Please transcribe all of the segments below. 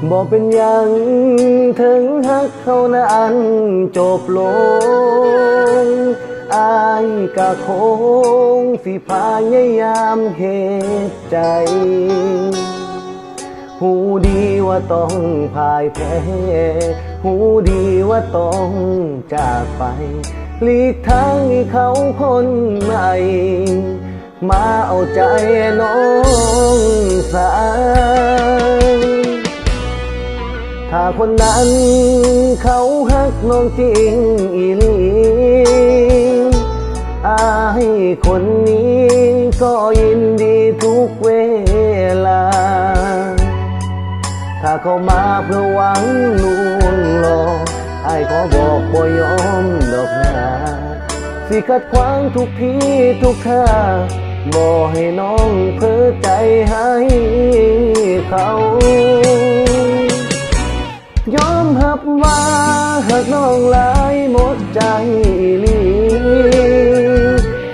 บ่เป็นหยังถึงฮักเขานั้นจบลงอายก็คงสิพยายามเฮ็ดใจหูดีว่าต้องพ่ายแพ้หูดีว่าต้องจากไปหลีกทางให้เขาคนใหม่มาเอาใจน้องสาวถ้าคนนั้นเขาฮักน้องจริงอีหลีอายคนนี้ก็ยินดีทุกเวลาถ้าเขามาเพื่อหวังลวงหลอกอายขอบอกบ่ยอมดอกนาสิขัดขวางทุกทีทุกท่าบ่ให้น้องเพ้อใจให้เขายอมรับว่าหากน้องหลายหมดใจลี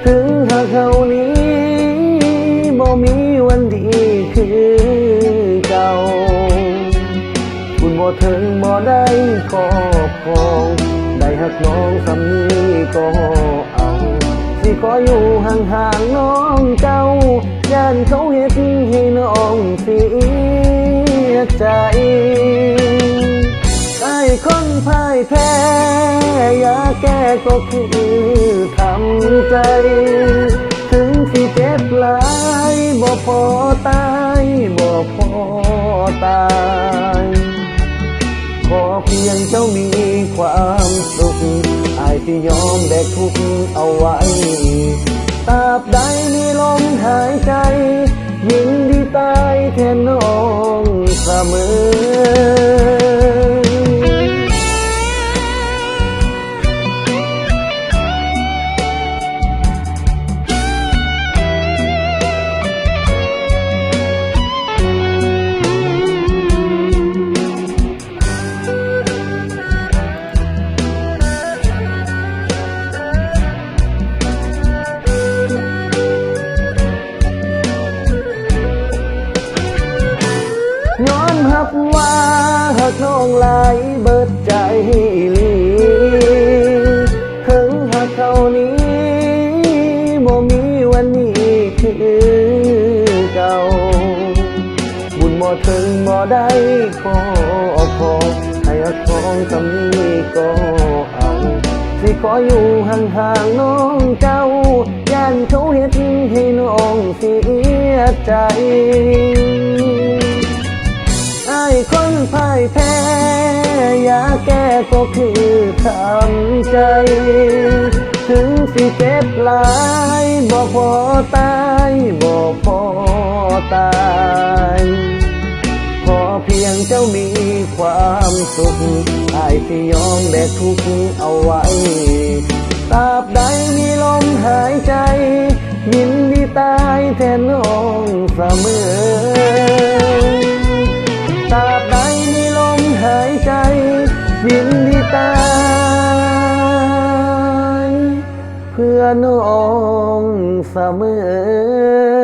ถึงหากเขานี้บ่มีวันดีคือเก่าคุณบ่ถึงบ่ได้ครอบครองได้หักน้องสำนี้ก็เอาสิขออยู่ห่างๆน้องเจ้าย่านเขาเฮ็ดให้น้องเสียใจไอ้คนพ่ายแพ้ยาแก้ก็คือทำใจถึงสิเจ็บหลายบ่พอตายบ่พอตายขอเพียงเจ้ามีความสุขอายที่ยอมแบกทุกข์เอาไว้ตราบใดมีลมหายใจยินดีตายแทนน้องเสมอย้อนหับว่าหากน้องหลายเบิดใจลีถึงหากเขานี้บ่มีวันนี้คือเก่าบุญบ่ถึงบ่ได้ขอให้หักของสำนี้ก็เอาสิขออยู่ห่างๆน้องเจ้าย่านเขาเฮ็ดให้น้องเสียใจไอ้คนพ่ายแพ้ยาแก้ก็คือทำใจถึงสิเจ็บหลายบ่พอตายบ่พอตายขอเพียงเจ้ามีความสุขไอ้ที่ยอมแบกทุกข์เอาไว้ตราบใดมีลมหายใจยินดีตายแทนน้องเสมอตราบใดมีลมหายใจยินดีตายเพื่อน้องเสมอ